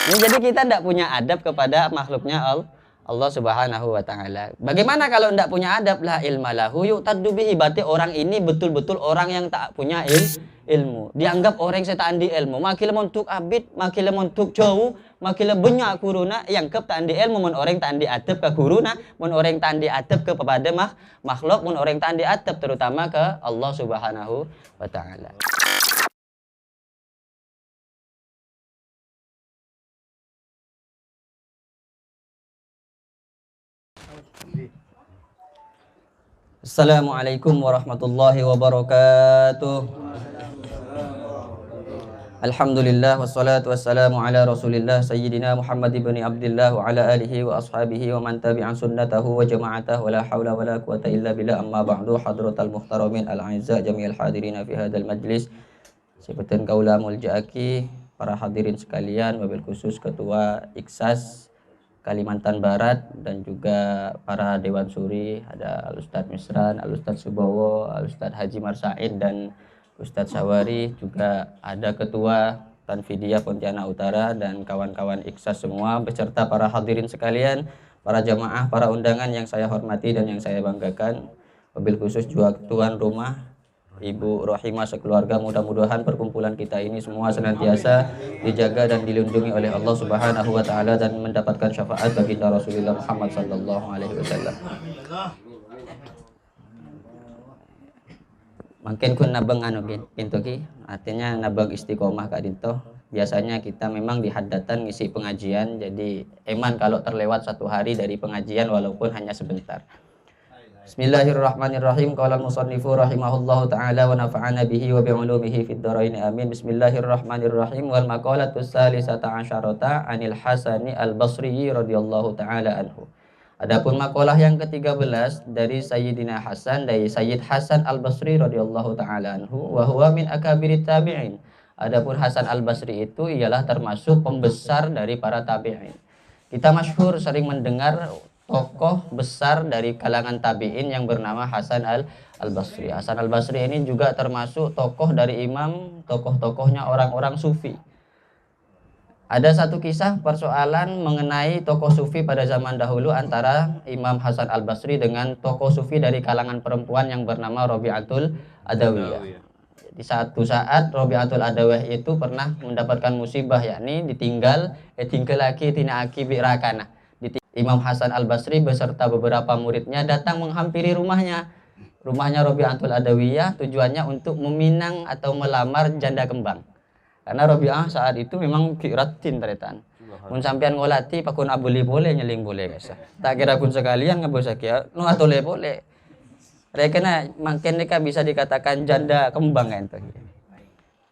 Ini jadi kita tidak punya adab kepada makhluknya Allah Subhanahu wa taala. Bagaimana kalau tidak punya adab? La ilma lahu yu'taddu bihi. Berarti orang ini betul-betul orang yang tak punya ilmu. Dianggap orang yang tak andi ilmu. Makin montuk abid, makin montuk jauh, makin banyak kuruna yang kep tak andi ilmu, mun orang tak andi adab ke kuruna, mun orang tak andi adab kepada makhluk, mun orang tak andi adab terutama ke Allah Subhanahu wa taala. Assalamualaikum warahmatullahi wabarakatuh. Alhamdulillah wassalatu wassalamu ala Rasulillah sayyidina Muhammad ibn Abdullah wa ala alihi wa ashabihi wa man tabi'an sunnatahu wa jama'atahu wa la hawla wa la quwata illa billah amma ba'du. Hadratal muhtaramin al-a'izza jami'al hadirina fi hadzal majlis. Seperti kaula mulja'aki para hadirin sekalian, wabil khusus Ketua Iksas Kalimantan Barat dan juga para Dewan Suri, ada Al-Ustadz Misran, Al-Ustadz Subowo, Al-Ustadz Haji Marsaid dan Ustadz Sawari, juga ada Ketua Tanfidiyah Pontianak Utara dan kawan-kawan Iksas semua beserta para hadirin sekalian, para jamaah, para undangan yang saya hormati dan yang saya banggakan, wabil khusus juga tuan rumah Ibu Rohimah sekeluarga. Mudah-mudahan perkumpulan kita ini semua senantiasa dijaga dan dilindungi oleh Allah Subhanahu wa taala dan mendapatkan syafaat baginda Rasulullah Muhammad sallallahu alaihi wasallam. Mungkin kun nabeng pintu ki, artinya nabeng istiqomah kak dinto. Biasanya kita memang dihadatan ngisi pengajian, jadi eman kalau terlewat satu hari dari pengajian walaupun hanya sebentar. Bismillahirrahmanirrahim. Qala al-musannifu rahimahullahu ta'ala wa nafa'ana bihi wa bi'ulumihi fid dharain amin. Bismillahirrahmanirrahim. Wal maqalatu tsalisata asyarata 'anil Hasani al-Basri radhiyallahu ta'ala anhu. Adapun makalah yang ke-13 dari Sayyidina Hasan, dari Sayyid Hasan al-Basri radhiyallahu ta'ala anhu, wa huwa min akabirit tabi'in. Adapun Hasan al-Basri itu ialah termasuk pembesar dari para tabi'in. Kita masyhur sering mendengar tokoh besar dari kalangan tabi'in yang bernama Hasan al-Basri. Hasan al-Basri ini juga termasuk tokoh dari imam, tokoh-tokohnya orang-orang sufi. Ada satu kisah persoalan mengenai tokoh sufi pada zaman dahulu antara Imam Hasan al-Basri dengan tokoh sufi dari kalangan perempuan yang bernama Rabi'atul Adawiyah. Di satu saat Rabi'atul Adawiyah itu pernah mendapatkan musibah, yakni ditinggal lagi tina aki bi'rakana. Imam Hasan al-Basri beserta beberapa muridnya datang menghampiri rumahnya. Rumahnya Rabi'atul Adawiyah tujuannya untuk meminang atau melamar janda kembang. Karena Rabi'ah saat itu memang kiratin teretan. Mun sampean ngolati pakun abuli boleh nyeling boleh guys. Tak kira pun sekalian ngebosak ya, no atole boleh. Rekena makin mereka bisa dikatakan janda kembang kan tuh.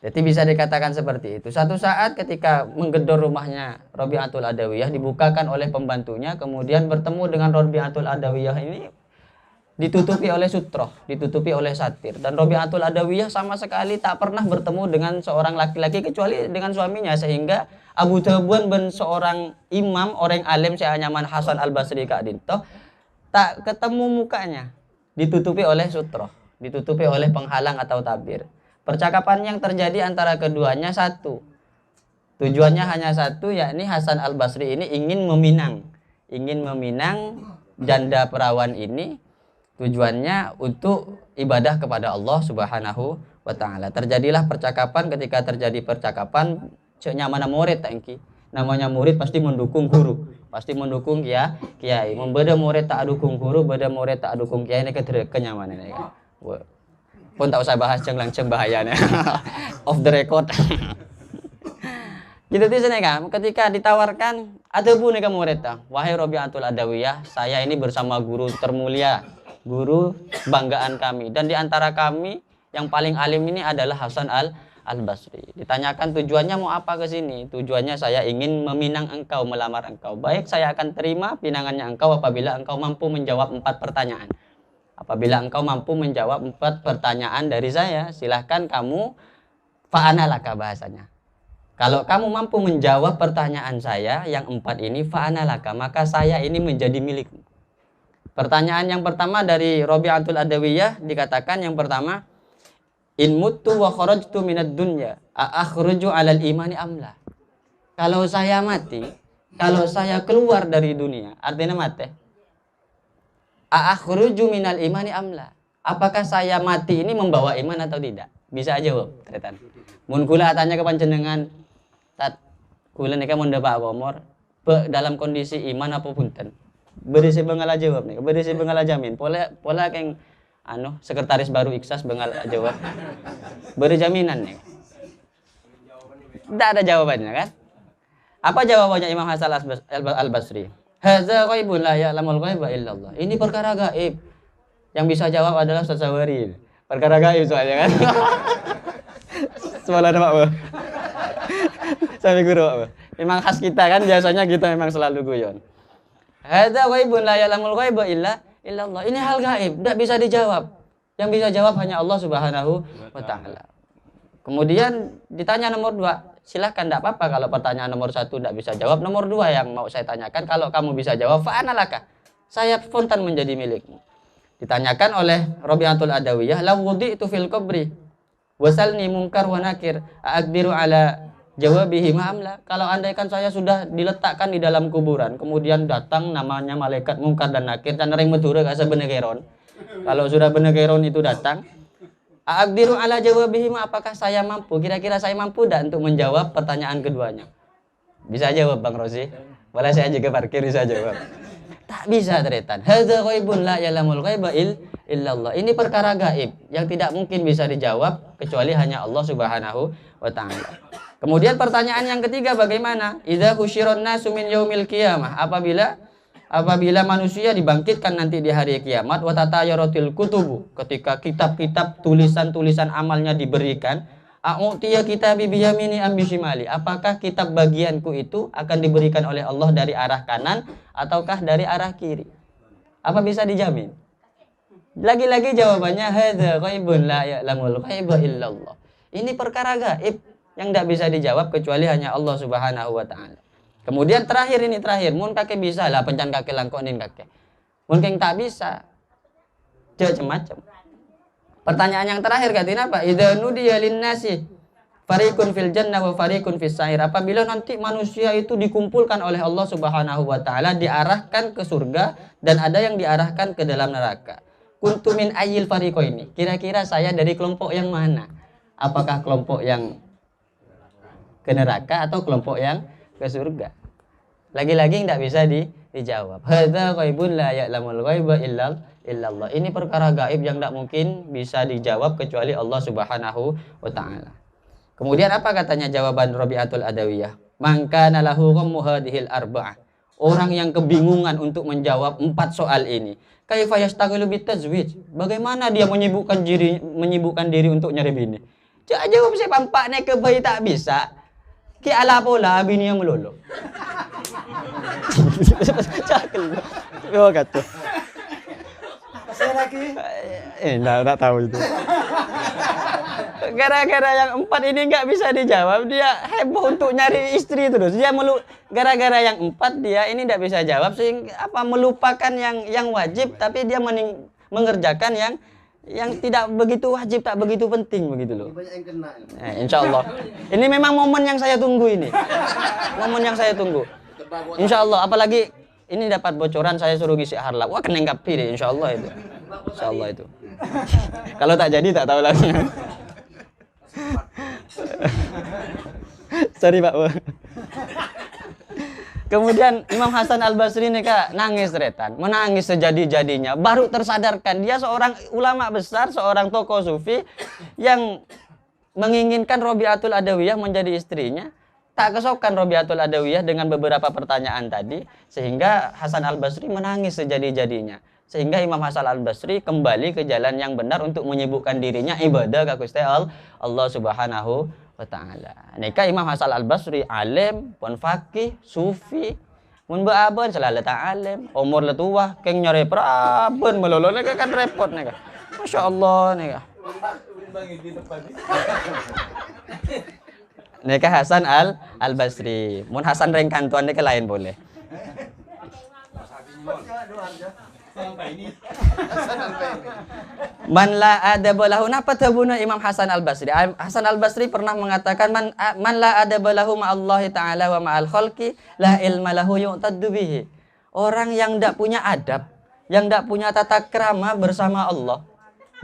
Jadi bisa dikatakan seperti itu. Satu saat ketika menggedor rumahnya Rabi'atul Adawiyah, dibukakan oleh pembantunya, kemudian bertemu dengan Rabi'atul Adawiyah ini ditutupi oleh sutroh, ditutupi oleh satir. Dan Rabi'atul Adawiyah sama sekali tak pernah bertemu dengan seorang laki-laki kecuali dengan suaminya, sehingga Abu Thabun ben seorang imam, orang alim saya nyaman Hasan al-Basri Kak Dinto, tak ketemu mukanya, ditutupi oleh sutroh, ditutupi oleh penghalang atau tabir. Percakapan yang terjadi antara keduanya satu. Tujuannya hanya satu, yakni Hasan al-Basri ini ingin meminang janda perawan ini. Tujuannya untuk ibadah kepada Allah Subhanahu wa taala. Terjadilah percakapan, ketika terjadi percakapan, nyamana murid tangki. Namanya murid pasti mendukung guru, pasti mendukung kiai. Membeda murid tak dukung guru, beda murid tak dukung kiai, ini kenyamanan ini kan. Pun tak usah bahas ceng langsung bahayanya. Off the record. Gitu di sini kan, ketika ditawarkan ada bu nih kamu murid, wahai Rabi'atul Adawiyah, saya ini bersama guru termulia, guru banggaan kami, dan di antara kami yang paling alim ini adalah Hasan al-Basri. Ditanyakan tujuannya mau apa ke sini? Tujuannya saya ingin meminang engkau, melamar engkau. Baik, saya akan terima pinangannya engkau apabila engkau mampu menjawab 4 pertanyaan. Apabila engkau mampu menjawab 4 pertanyaan dari saya, silahkan kamu fa'analaka bahasanya. Kalau kamu mampu menjawab pertanyaan saya yang 4 ini, fa'analaka, maka saya ini menjadi milikmu. Pertanyaan yang pertama dari Rabi'atul Adawiyah dikatakan yang pertama, in muttu wa kharajtu minad dunya a akhruju 'alal imani amla. Kalau saya mati, kalau saya keluar dari dunia, artinya mati. A'akhruju minal imani amla. Apakah saya mati ini membawa iman atau tidak? Bisa aja, Bob. Tretan. Mun kula tanya ke panjenengan, tat kula nika mun Pak Komor, dalam kondisi iman apa punten? Beri si bengal jawab nih, beri si bengal jamin. Pola keng sekretaris baru Iksas bengal jawab. Beri jaminan nih. Tidak ada jawabannya kan? Apa jawabannya Imam Hasan Al-Basri? Hadza ghaibun la ya'lamul ghaiba illallah. Ini perkara gaib. Yang bisa jawab adalah Ustaz Sawari. Perkara gaib soalnya kan. Soalnya Pak, Bu. Sampai guru, Pak. Memang khas kita kan biasanya kita memang selalu guyon. Hadza ghaibun la ya'lamul ghaiba illallah. Ini hal gaib, tidak bisa dijawab. Yang bisa jawab hanya Allah Subhanahu wa taala. Kemudian ditanya nomor 2. Silahkan, tidak apa-apa kalau pertanyaan nomor 1 tidak bisa jawab. Nomor 2 yang mau saya tanyakan, kalau kamu bisa jawab, fa'analaka, saya spontan menjadi milikmu. Ditanyakan oleh Rabi'atul Adawiyah, la wudi'tu fil qabri wasalni munkar wa nakir a'aqdiru ala jawabihi ma'amla. Kalau andaikan saya sudah diletakkan di dalam kuburan, kemudian datang namanya malaikat munkar dan nakir, dan ring medure gak sebenegeron. Kalau sudah benegeron itu datang, a'aqdiru ala jawabihi, apakah saya mampu? Kira-kira saya mampu tidak untuk menjawab pertanyaan keduanya? Bisa jawab Bang Rosi? Boleh saya juga parkir bisa jawab? Tak bisa tretan. Hadza ghaibun la ya'lamul ghaiba illallah. Ini perkara gaib yang tidak mungkin bisa dijawab kecuali hanya Allah Subhanahu wa taala. Kemudian pertanyaan yang ketiga bagaimana? Idza husyiron nasu min yaumil qiyamah. Apabila manusia dibangkitkan nanti di hari kiamat, wa tatayaratil kutubu, ketika kitab-kitab tulisan-tulisan amalnya diberikan, a'utiya kitabi biyamini am bisimali, apakah kitab bagianku itu akan diberikan oleh Allah dari arah kanan ataukah dari arah kiri? Apa bisa dijamin? Lagi-lagi jawabannya hadza ghaibun la ya'lamul ghaiba illallah. Ini perkara gaib yang tidak bisa dijawab kecuali hanya Allah Subhanahu wa taala. Kemudian terakhir, mun kakek bisa lah pencan kakek langkonin kakek. Mun keng tak bisa, macam-macam. Pertanyaan yang terakhir katanya apa? Idza nudiya linnasi fariqun fil jannah wa fariqun fis sa'ir. Apabila nanti manusia itu dikumpulkan oleh Allah Subhanahu wa taala, diarahkan ke surga dan ada yang diarahkan ke dalam neraka. Kuntu min ayyil fariqaini. Kira-kira saya dari kelompok yang mana? Apakah kelompok yang ke neraka atau kelompok yang ke surga? Lagi-lagi tidak bisa dijawab. Hadza ghaibun la ya'lamul ghaiba illallah. Ini perkara gaib yang tidak mungkin bisa dijawab kecuali Allah Subhanahu wa taala. Kemudian apa katanya jawaban Rabi'atul Adawiyah? Man kana lahu ghammu hadhil arba'ah. Orang yang kebingungan untuk menjawab 4 soal ini. Kaifa yastaghilu bitazwij? Bagaimana dia menyibukkan diri untuk nyari bini? Jangan jawab saya pampaknya ke bayi tak bisa. Ki ala pola bini yang melulu. Cakil. Oh kata. Saya lagi. Enggak tahu itu. Gara-gara yang 4 ini nggak bisa dijawab, dia heboh untuk nyari istri terus. Dia gara-gara yang 4 dia ini tidak bisa jawab sehingga melupakan yang wajib, tapi dia mengerjakan yang tidak begitu wajib, tak begitu penting begitu loh. Banyak yang kena. Insya Allah. Ini memang momen yang saya tunggu ini. Momen yang saya tunggu. Insya Allah. Apalagi ini dapat bocoran saya suruh ngisi harlap. Wah kena nggak pilih. Insya Allah itu. Insya Allah itu. Kalau tak jadi tak tahu lagi. Sorry Pak. Kemudian Imam Hasan Al-Basri ini Kak nangis retan, menangis sejadi-jadinya. Baru tersadarkan dia seorang ulama besar, seorang tokoh sufi yang menginginkan Rabi'atul Adawiyah menjadi istrinya. Tak kesokan Rabi'atul Adawiyah dengan beberapa pertanyaan tadi, sehingga Hasan Al-Basri menangis sejadi-jadinya. Sehingga Imam Hasan Al-Basri kembali ke jalan yang benar untuk menyibukkan dirinya ibadah ka Gusti Allah Subhanahu wa ta'ala. Nika Imam Hasan Al-Basri alim, pun fakih, sufi, mun baaban selalu tak alim, umur letuah keng nyore praben melolo nika kan repot nika. Masyaallah nika. Nika Hasan Al-Basri. Mun Hasan reng kantuan nika lain boleh. Man la adaba lahu, napa tabuna Imam Hasan Al-Basri. Hasan Al-Basri pernah mengatakan man la adaba lahu ma'allahi ta'ala wa ma'al khalqi la ilma lahu yu'taddu bihi. Orang yang tidak punya adab, yang tidak punya tata krama bersama Allah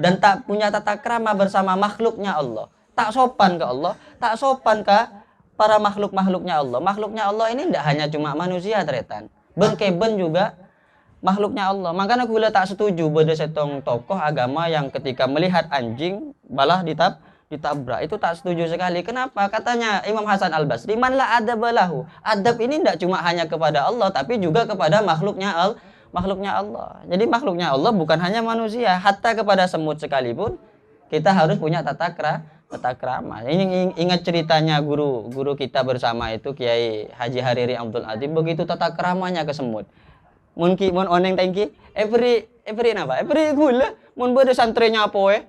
dan tak punya tata krama bersama makhluknya Allah, tak sopan ke Allah, tak sopan ke para makhluk-makhluknya Allah. Makhluknya Allah ini tidak hanya cuma manusia teretan, bengkeben juga makhluknya Allah. Makanya aku tak setuju pada setong tokoh agama yang ketika melihat anjing malah ditabrak. Itu tak setuju sekali. Kenapa? Katanya Imam Hasan Al-Basri, man la adaba lahu. Adab ini tidak cuma hanya kepada Allah, tapi juga kepada makhluknya Allah. Jadi makhluknya Allah bukan hanya manusia, hatta kepada semut sekalipun kita harus punya tata krama. Ini ingat ceritanya guru kita bersama itu Kiai Haji Hariri Abdul Adib, begitu tata kramanya ke semut. Mun oneng tangki every napa? Every gula mun bade santrenya apa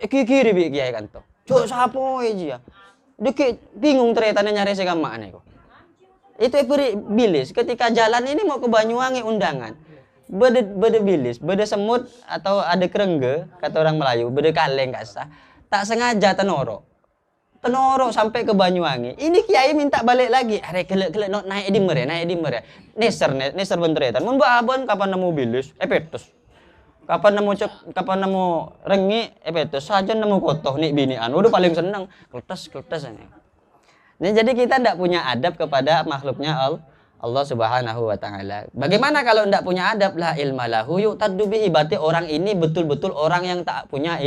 kiri bi kiai kanto. Cuk sapo ya. Dikit bingung ternyata nyari segama aneh kok. Itu every bilis ketika jalan ini mau ke Banyuwangi undangan. Bede bilis, bede semut atau ada kerengge kata orang Melayu, bede kaleng kasah. Tak sengaja tenoro sampai ke Banyuwangi. Ini kiai minta balik lagi. Are kelek naik di mere. Neser benteretan. Mun abon kapan nemu bilis? Petus. Kapan nemu rengi? Petus. Saja nemu kotoh nih binian. Udah paling seneng kletes ini. Nah, jadi kita tidak punya adab kepada makhluknya Allah Subhanahu wa taala. Bagaimana kalau tidak punya adab? La ilma lahu yu'taddu bihi. Berarti orang ini betul-betul orang yang tak punya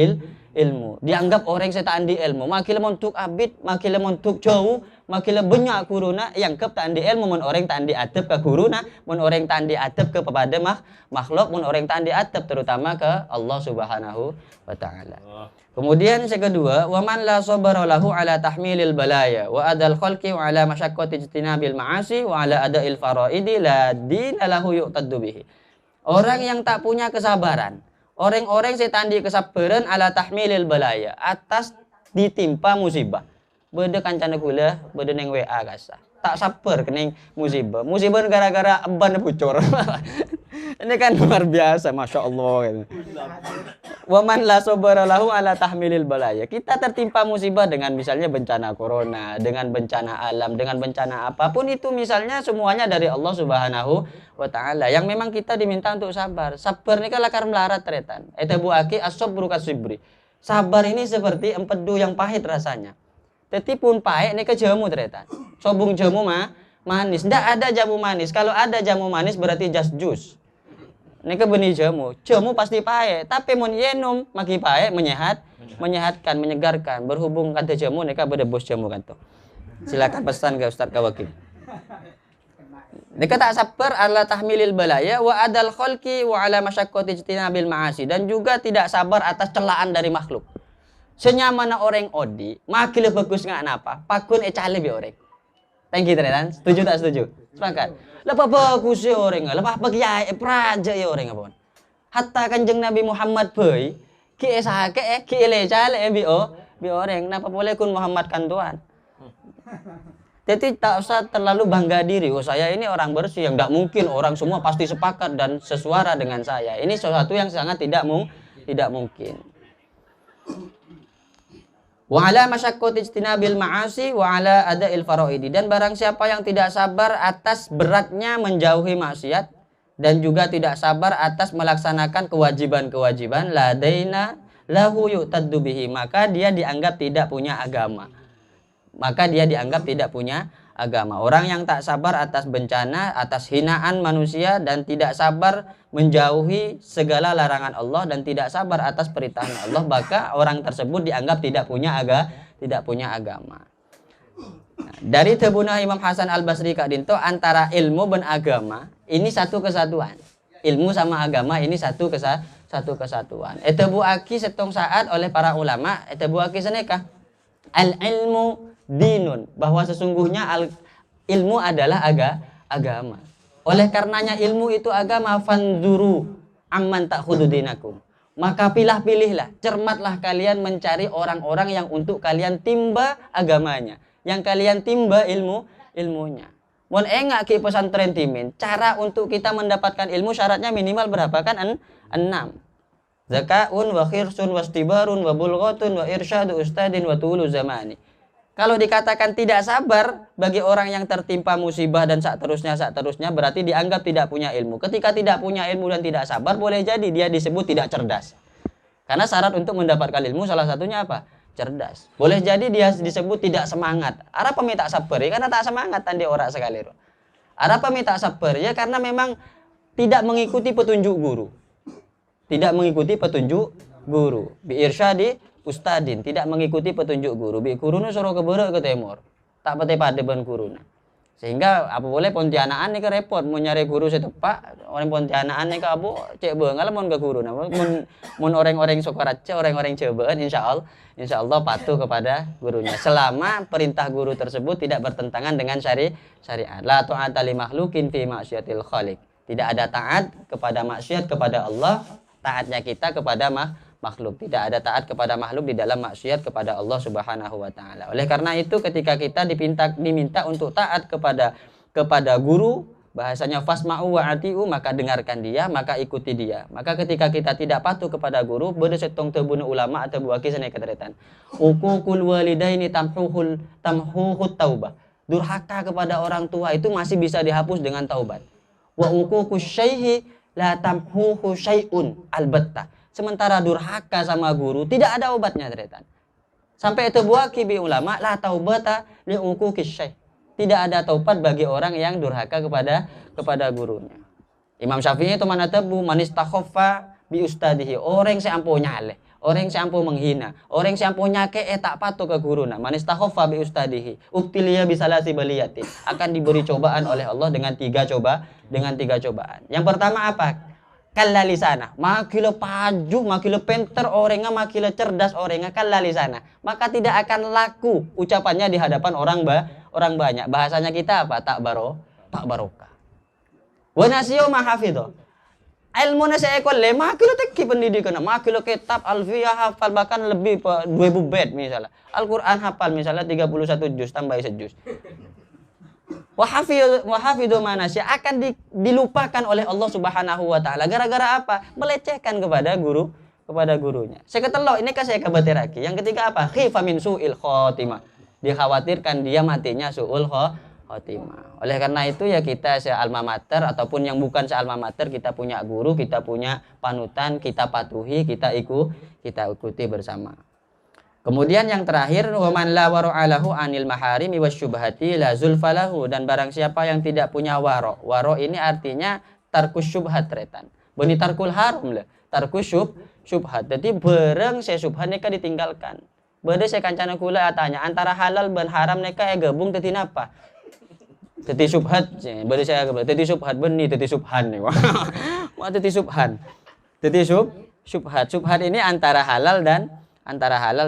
ilmu. Dianggap orang yang tak andi ilmu. Makin montuk abid, makin montuk jauh, makin banyak kuruna yang tak andi ilmu. Mun orang tak andi adab ke kuruna, mun orang tak andi adab kepada makhluk, mun orang tak andi adab terutama ke Allah Subhanahu wa taala. Kemudian yang kedua, wa man la sabara lahu ala tahmilil balaya wa adal khalqi wa ala masyaqqati ijtinabil ma'asi wa ala ada'il faraidi la dina lahu yu'taddu bihi. Orang yang tak punya kesabaran, orang-orang setandi kesabaran ala tahmilil balaya, atas ditimpa musibah. Bede kancana kula, bede neng WA kasah. Tak sabar kening musibah. Musibah gara-gara ban bocor. Ini kan luar biasa, Masya Allah. Wa man la sabara lahu ala tahmilil balaya. Kita tertimpa musibah dengan misalnya bencana corona, dengan bencana alam, dengan bencana apapun itu misalnya semuanya dari Allah Subhanahu wa taala. Yang memang kita diminta untuk sabar. Sabar ini kan lakar melarat teretan. Eta buaki as-sabru kasibri. Sabar ini seperti empedu yang pahit rasanya. Tetapi pun pahit ini ke jamu teretan. Sobung jamu manis. Ndak ada jamu manis. Kalau ada jamu manis berarti just juice. Ini ke benih jamu. Jamu pasti pahit. Tapi mun yenum maki pahit menyehatkan, menyegarkan. Berhubung kata jamu nika berdebus jamu kanto. Silakan pesan ke Ustaz Kawakil. Nika tak sabar ala tahmilil balaya wa adal khalqi wa ala masyaqqati ijtinabil ma'asi, dan juga tidak sabar atas celaan dari makhluk. Senyamana orang odi, makil bagus nggak napa, pakun ecale bi orang. Thank you tenan. Setuju tak setuju? Sepakat. Lepas bagus ya orang, lepas bagiai praja ya orang apun. Hatta Kanjeng Nabi Muhammad boy, ki esake ki lecale bi orang, napa boleh kun Muhammad kan Tuhan. Jadi tak usah terlalu bangga diri. Oh saya ini orang bersih, yang tidak mungkin orang semua pasti sepakat dan sesuara dengan saya. Ini sesuatu yang sangat tidak mungkin. Wa ala masyaqqati ijtinabil ma'asi wa ala ada'il faraidi, dan barang siapa yang tidak sabar atas beratnya menjauhi maksiat dan juga tidak sabar atas melaksanakan kewajiban-kewajiban, ladaina lahu yu'taddu bihi, maka dia dianggap tidak punya agama. Orang yang tak sabar atas bencana, atas hinaan manusia, dan tidak sabar menjauhi segala larangan Allah, dan tidak sabar atas perintah Allah, maka orang tersebut dianggap tidak punya agama. Nah, dari tebunah Imam Hasan Al-Basri Kak Dinto, antara ilmu dan agama ini satu kesatuan. Ilmu sama agama ini satu kesatuan. Etebu aki setong saat oleh para ulama, etebu aki seneka al-ilmu dinun, bahwa sesungguhnya ilmu adalah agama. Oleh karenanya ilmu itu agama, fanzuru amman ta'khudhu dinakum. Maka pilihlah, cermatlah kalian mencari orang-orang yang untuk kalian timba agamanya, yang kalian timba ilmunya. Mun engak ki pesantren timin, cara untuk kita mendapatkan ilmu syaratnya minimal berapa kan? 6. Zakaun wa khirsun wastibarun wa bulghatun wa irsyadu ustadin wa tulu zamani. Kalau dikatakan tidak sabar bagi orang yang tertimpa musibah dan seterusnya berarti dianggap tidak punya ilmu. Ketika tidak punya ilmu dan tidak sabar, boleh jadi dia disebut tidak cerdas. Karena syarat untuk mendapatkan ilmu salah satunya apa? Cerdas. Boleh jadi dia disebut tidak semangat. Apa minta sabar ya? Karena tak semangat tadi orang sekali. Apa minta sabar ya? Karena memang tidak mengikuti petunjuk guru. Tidak mengikuti petunjuk guru. Bi irsyadi ustadin, tidak mengikuti petunjuk guru. Bi gurune suruh keberek ke timur. Tak pete pade ben guruna. Sehingga apa boleh Pontianakan nih ke repot mau nyari guru setepak, orang Pontianakan nih ke abu cek beungal mun ke guruna. Mun orang-orang Sokaraja, orang-orang ceubeun insyaallah patuh kepada gurunya. Selama perintah guru tersebut tidak bertentangan dengan syariat. La ta'ata li makhluqin fi ma'siyatil khaliq. Tidak ada taat kepada maksiat kepada Allah, taatnya kita kepada makhluk. Tidak ada taat kepada makhluk di dalam maksiat kepada Allah Subhanahu wa taala. Oleh karena itu ketika kita diminta untuk taat kepada guru, bahasanya fasma'u wa atiu, maka dengarkan dia, maka ikuti dia. Maka ketika kita tidak patuh kepada guru, beda setong tebunuh ulama atau buaki sana keteretan. Uququl walidaini tamhuhut taubah. Durhaka kepada orang tua itu masih bisa dihapus dengan taubat. Wa uququs syaihi la tamhuhu syai'un albatta. Sementara durhaka sama guru tidak ada obatnya teretan. Sampai itu buah kibi ulama la taubata li uquqis syekh. Tidak ada taubat bagi orang yang durhaka kepada gurunya. Imam Syafi'i itu mana tebu manis takhaffa bi ustadihi. Orang seampo nyale, orang seampo menghina, orang seampo nyake tak patuh ke guruna. Manis takhaffa bi ustadihi. Ubtiliya bisalasi baliyati. Akan diberi cobaan oleh Allah dengan tiga cobaan. Yang pertama apa? Kallali sana, makilo paju, makilo pinter orangnya, makilo cerdas orangnya, kallali sana. Maka tidak akan laku ucapannya di hadapan orang banyak. Bahasanya kita apa? Tak barokah. Wa nasiyo mahafidho. Ilmu nasi ekol le, makilo teki pendidikan, makilo kitab alfiyah hafal bahkan lebih 2000 bait misalnya. Al-Quran hafal misalnya 31 juz tambah sejuz. Wahafidhu manasya akan dilupakan oleh Allah Subhanahu wa taala. Gara-gara apa? Melecehkan kepada gurunya. Seketelok ini kan saya kabatiraki. Yang ketiga apa? Khifa min su'il khotimah. Dikhawatirkan dia matinya su'ul khotimah. Oleh karena itu ya kita se-alma mater ataupun yang bukan se-alma mater, kita punya guru, kita punya panutan, kita patuhi, kita ikuti bersama. Kemudian yang terakhir, waman la wara'alahu anil maharimi wasyubhati la zulfalahu, dan barang siapa yang tidak punya waro. Waro ini artinya tarkus syubhat retan. Beni tarkul haram lah, tarkus syubhat. Jadi barang saya syubhat neka ditinggalkan. Bade saya kancana kula tanya antara halal dan haram neka gabung teti napa? Teti syubhat, bade saya teti syubhat beni teti subhan nih. Wah teti subhan. Teti syubhat. Syubhat ini antara halal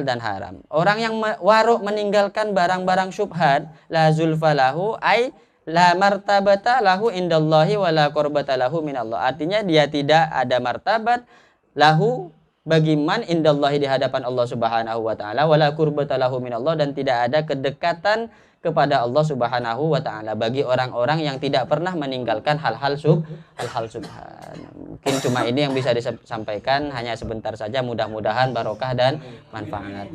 dan haram. Orang yang warok meninggalkan barang-barang syubhat, la zulfalahu ay la martabata lahu indallahi wa la qurbata lahu minallah. Artinya dia tidak ada martabat lahu bagi man indallahi di hadapan Allah Subhanahu wa taala, wa la qurbata lahu minallah, dan tidak ada kedekatan kepada Allah Subhanahu wa taala bagi orang-orang yang tidak pernah meninggalkan hal-hal subhan. Mungkin cuma ini yang bisa disampaikan, hanya sebentar saja, mudah-mudahan barokah dan manfaat.